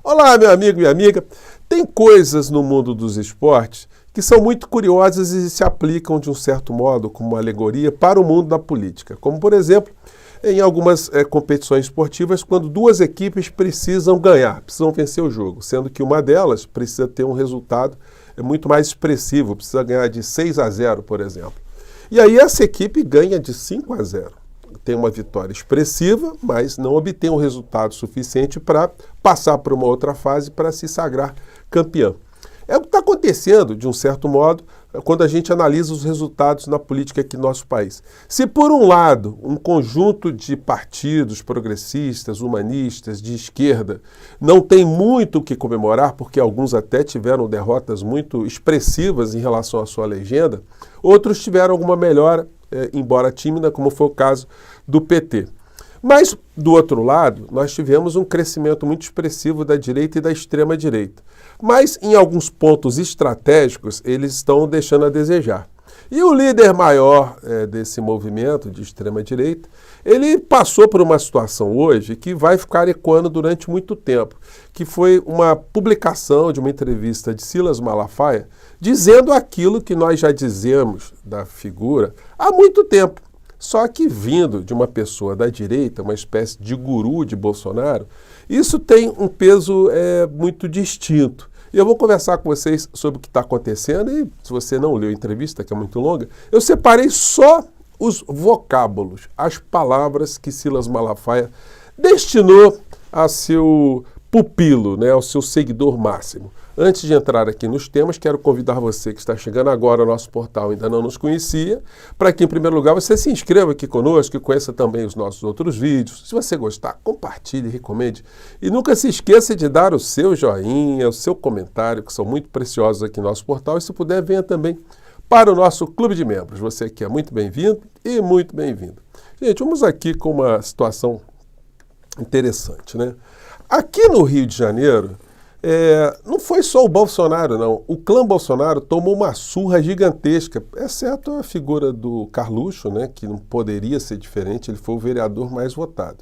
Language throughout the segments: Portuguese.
Olá, meu amigo, minha amiga. Tem coisas no mundo dos esportes que são muito curiosas e se aplicam de um certo modo como uma alegoria para o mundo da política. Como, por exemplo, em algumas competições esportivas, quando duas equipes precisam ganhar, precisam vencer o jogo, sendo que uma delas precisa ter um resultado muito mais expressivo, precisa ganhar de 6-0, por exemplo. E aí essa equipe ganha de 5-0. Tem uma vitória expressiva, mas não obtém um resultado suficiente para passar para uma outra fase para se sagrar campeão. É o que está acontecendo, de um certo modo, quando a gente analisa os resultados na política aqui no nosso país. Se, por um lado, um conjunto de partidos progressistas, humanistas, de esquerda, não tem muito o que comemorar, porque alguns até tiveram derrotas muito expressivas em relação à sua legenda, outros tiveram alguma melhora, embora tímida, como foi o caso do PT. Mas, do outro lado, nós tivemos um crescimento muito expressivo da direita e da extrema-direita. Mas, em alguns pontos estratégicos, eles estão deixando a desejar. E o líder maior desse movimento de extrema-direita, ele passou por uma situação hoje que vai ficar ecoando durante muito tempo, que foi uma publicação de uma entrevista de Silas Malafaia, dizendo aquilo que nós já dizemos da figura há muito tempo. Só que vindo de uma pessoa da direita, uma espécie de guru de Bolsonaro, isso tem um peso muito distinto. E eu vou conversar com vocês sobre o que está acontecendo e, se você não leu a entrevista, que é muito longa, eu separei só os vocábulos, as palavras que Silas Malafaia destinou a seu pupilo, ao seu seguidor máximo. Antes de entrar aqui nos temas, quero convidar você que está chegando agora ao nosso portal e ainda não nos conhecia, para que, em primeiro lugar, você se inscreva aqui conosco e conheça também os nossos outros vídeos. Se você gostar, compartilhe, recomende. E nunca se esqueça de dar o seu joinha, o seu comentário, que são muito preciosos aqui no nosso portal. E, se puder, venha também para o nosso clube de membros. Você aqui é muito bem-vindo e muito bem-vindo. Gente, vamos aqui com uma situação interessante, Aqui no Rio de Janeiro, não foi só o Bolsonaro, não. O clã Bolsonaro tomou uma surra gigantesca, exceto a figura do Carluxo, que não poderia ser diferente, ele foi o vereador mais votado.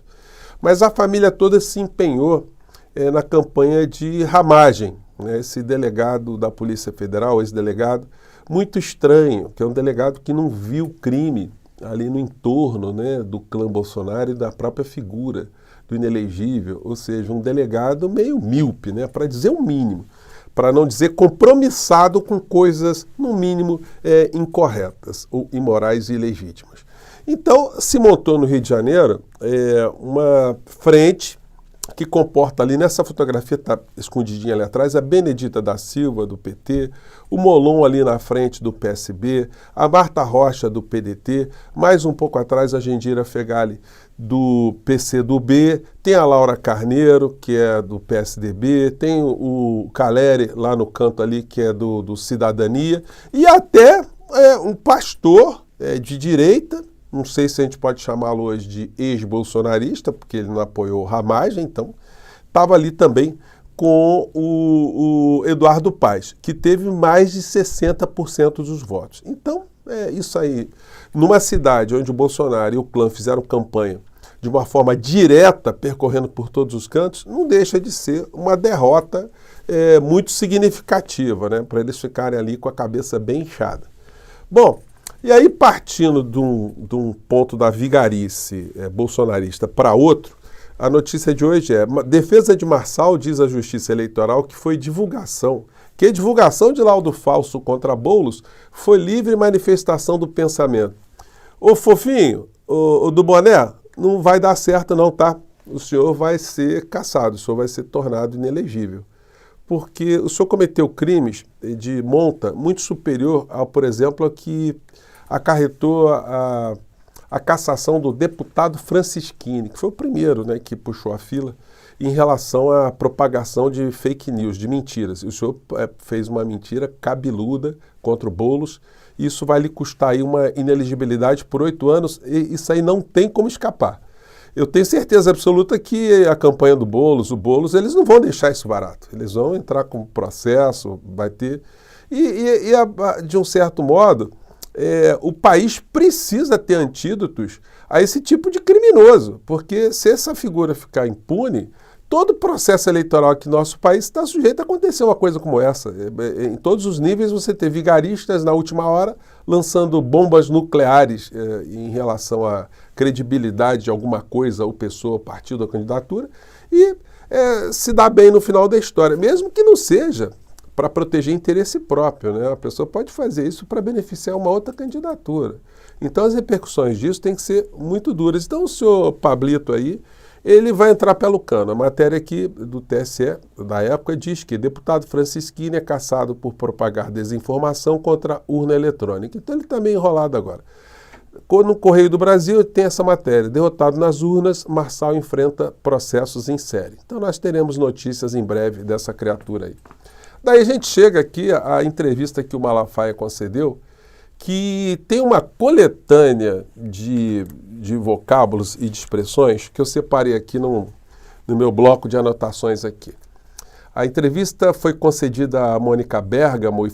Mas a família toda se empenhou na campanha de ramagem. Esse delegado da Polícia Federal, esse delegado muito estranho, que é um delegado que não viu crime ali no entorno do clã Bolsonaro e da própria figura do inelegível, ou seja, um delegado meio míope, para dizer o mínimo, para não dizer compromissado com coisas, no mínimo, incorretas, ou imorais e ilegítimas. Então, se montou no Rio de Janeiro uma frente que comporta ali, nessa fotografia está escondidinha ali atrás, a Benedita da Silva, do PT, o Molon ali na frente do PSB, a Marta Rocha, do PDT, mais um pouco atrás a Gendira Fegali, do PCdoB, tem a Laura Carneiro, que é do PSDB, tem o Caleri lá no canto ali, que é do Cidadania, e até um pastor de direita, não sei se a gente pode chamá-lo hoje de ex-bolsonarista, porque ele não apoiou ramagem, então estava ali também com o Eduardo Paes, que teve mais de 60% dos votos. Então, isso aí, numa cidade onde o Bolsonaro e o clã fizeram campanha de uma forma direta, percorrendo por todos os cantos, não deixa de ser uma derrota muito significativa, para eles ficarem ali com a cabeça bem inchada. Bom, e aí, partindo de um ponto da vigarice bolsonarista para outro, a notícia de hoje é: defesa de Marçal diz à Justiça Eleitoral que foi divulgação, que a divulgação de laudo falso contra Boulos foi livre manifestação do pensamento. Ô fofinho, o do boné, não vai dar certo não, tá? O senhor vai ser cassado, o senhor vai ser tornado inelegível. Porque o senhor cometeu crimes de monta muito superior ao, por exemplo, a que acarretou a cassação do deputado Francisquini, que foi o primeiro que puxou a fila em relação à propagação de fake news, de mentiras. O senhor fez uma mentira cabeluda contra o Boulos, e isso vai lhe custar aí uma inelegibilidade por 8 anos, e isso aí não tem como escapar. Eu tenho certeza absoluta que a campanha do Boulos, o Boulos, eles não vão deixar isso barato. Eles vão entrar com processo, vai ter... de um certo modo, o país precisa ter antídotos a esse tipo de criminoso, porque se essa figura ficar impune, todo processo eleitoral aqui no nosso país está sujeito a acontecer uma coisa como essa. Em todos os níveis você tem vigaristas na última hora lançando bombas nucleares em relação à credibilidade de alguma coisa, ou pessoa, partido ou candidatura, e se dá bem no final da história, mesmo que não seja para proteger interesse próprio, né? A pessoa pode fazer isso para beneficiar uma outra candidatura. Então as repercussões disso têm que ser muito duras. Então o senhor Pablito aí, ele vai entrar pelo cano. A matéria aqui do TSE, da época, diz que deputado Francisquini é caçado por propagar desinformação contra a urna eletrônica. Então ele está meio enrolado agora. No Correio do Brasil tem essa matéria. Derrotado nas urnas, Marçal enfrenta processos em série. Então nós teremos notícias em breve dessa criatura aí. Daí a gente chega aqui à entrevista que o Malafaia concedeu, que tem uma coletânea de vocábulos e de expressões que eu separei aqui no meu bloco de anotações aqui. A entrevista foi concedida a Mônica Bergamo e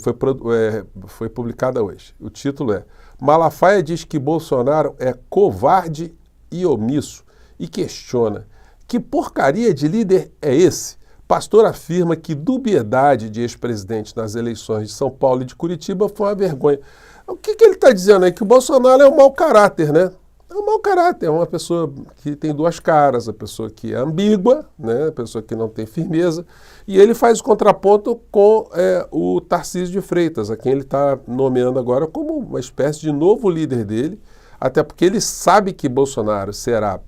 foi publicada hoje. O título é: Malafaia diz que Bolsonaro é covarde e omisso e questiona: que porcaria de líder é esse? Pastor afirma que dubiedade de ex-presidente nas eleições de São Paulo e de Curitiba foi uma vergonha. O que ele está dizendo aí? Que o Bolsonaro é um mau caráter, né? É um mau caráter, é uma pessoa que tem duas caras, a pessoa que é ambígua, né? A pessoa que não tem firmeza. E ele faz o contraponto com o Tarcísio de Freitas, a quem ele está nomeando agora como uma espécie de novo líder dele, até porque ele sabe que Bolsonaro será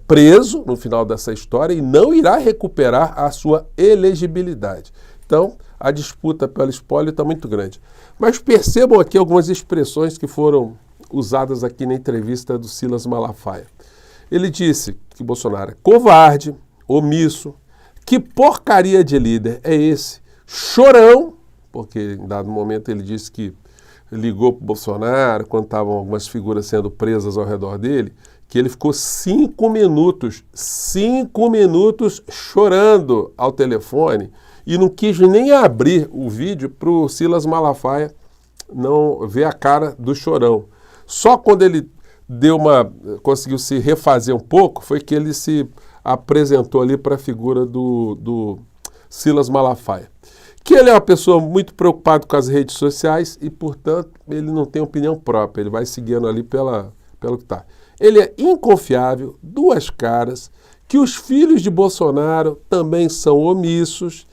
preso no final dessa história e não irá recuperar a sua elegibilidade. Então, a disputa pelo espólio está muito grande. Mas percebam aqui algumas expressões que foram usadas aqui na entrevista do Silas Malafaia. Ele disse que Bolsonaro é covarde, omisso, que porcaria de líder é esse, chorão, porque em dado momento ele disse que ligou para o Bolsonaro quando estavam algumas figuras sendo presas ao redor dele, que ele ficou 5 minutos chorando ao telefone e não quis nem abrir o vídeo para o Silas Malafaia não ver a cara do chorão. Só quando ele conseguiu se refazer um pouco, foi que ele se apresentou ali para a figura do Silas Malafaia. Que ele é uma pessoa muito preocupada com as redes sociais e, portanto, ele não tem opinião própria, ele vai seguindo ali pelo que está. Ele é inconfiável, duas caras, que os filhos de Bolsonaro também são omissos,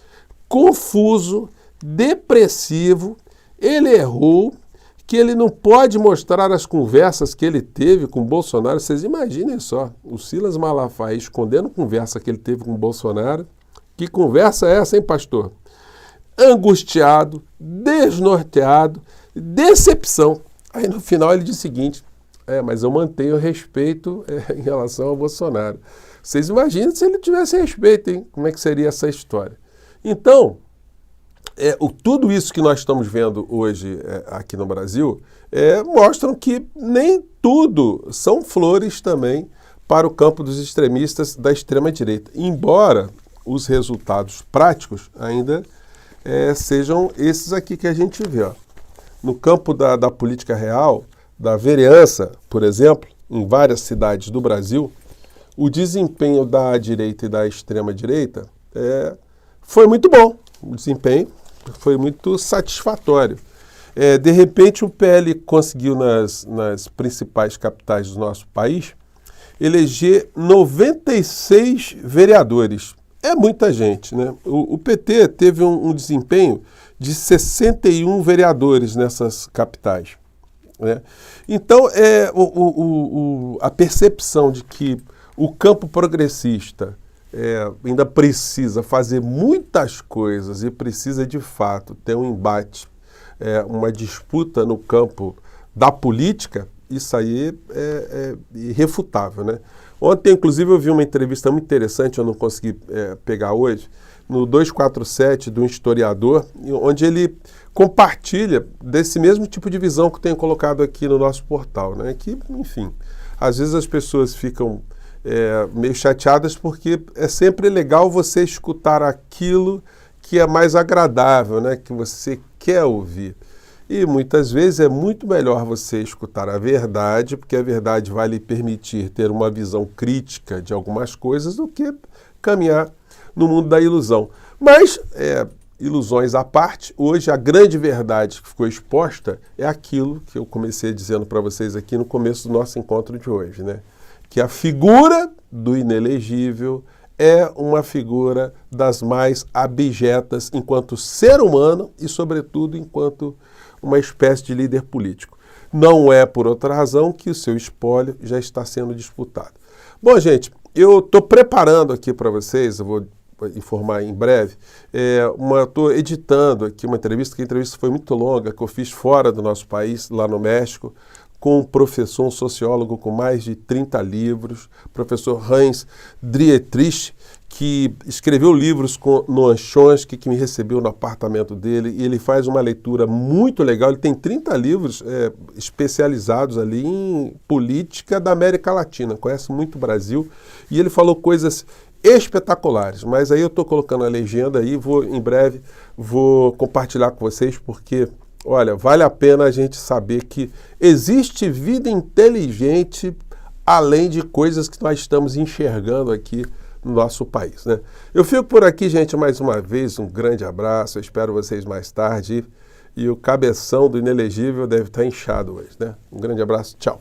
confuso, depressivo, ele errou, que ele não pode mostrar as conversas que ele teve com Bolsonaro. Vocês imaginem só, o Silas Malafaia escondendo conversa que ele teve com Bolsonaro. Que conversa é essa, hein, pastor? Angustiado, desnorteado, decepção. Aí no final ele diz o seguinte: mas eu mantenho respeito em relação ao Bolsonaro. Vocês imaginam se ele tivesse respeito, hein? Como é que seria essa história? Então, tudo isso que nós estamos vendo hoje aqui no Brasil mostram que nem tudo são flores também para o campo dos extremistas da extrema-direita, embora os resultados práticos ainda sejam esses aqui que a gente vê. Ó. No campo da política real, da vereança, por exemplo, em várias cidades do Brasil, o desempenho da direita e da extrema-direita foi muito bom. O desempenho foi muito satisfatório. De repente, o PL conseguiu, nas principais capitais do nosso país, eleger 96 vereadores. É muita gente, né? O PT teve um desempenho de 61 vereadores nessas capitais. Né? Então, a percepção de que o campo progressista ainda precisa fazer muitas coisas e precisa, de fato, ter um embate, uma disputa no campo da política, isso aí é irrefutável, né? Ontem, inclusive, eu vi uma entrevista muito interessante, eu não consegui pegar hoje, no 247 do historiador, onde ele compartilha desse mesmo tipo de visão que eu tenho colocado aqui no nosso portal, né? Que, enfim, às vezes as pessoas ficam meio chateadas porque é sempre legal você escutar aquilo que é mais agradável, né? Que você quer ouvir. E muitas vezes é muito melhor você escutar a verdade, porque a verdade vai lhe permitir ter uma visão crítica de algumas coisas do que caminhar no mundo da ilusão. Mas, ilusões à parte, hoje a grande verdade que ficou exposta é aquilo que eu comecei dizendo para vocês aqui no começo do nosso encontro de hoje, né? Que a figura do inelegível é uma figura das mais abjetas enquanto ser humano e, sobretudo, enquanto uma espécie de líder político. Não é por outra razão que o seu espólio já está sendo disputado. Bom, gente, eu estou preparando aqui para vocês, eu vou informar em breve, estou editando aqui uma entrevista, que a entrevista foi muito longa, que eu fiz fora do nosso país, lá no México, com um professor, um sociólogo com mais de 30 livros, professor Hans Dietrich, que escreveu livros com Noam Chomsky, que me recebeu no apartamento dele, e ele faz uma leitura muito legal. Ele tem 30 livros especializados ali em política da América Latina, conhece muito o Brasil, e ele falou coisas espetaculares, mas aí eu estou colocando a legenda aí, em breve vou compartilhar com vocês, porque olha, vale a pena a gente saber que existe vida inteligente além de coisas que nós estamos enxergando aqui no nosso país, né? Eu fico por aqui, gente, mais uma vez, um grande abraço, eu espero vocês mais tarde e o cabeção do inelegível deve estar inchado hoje, né? Um grande abraço, tchau!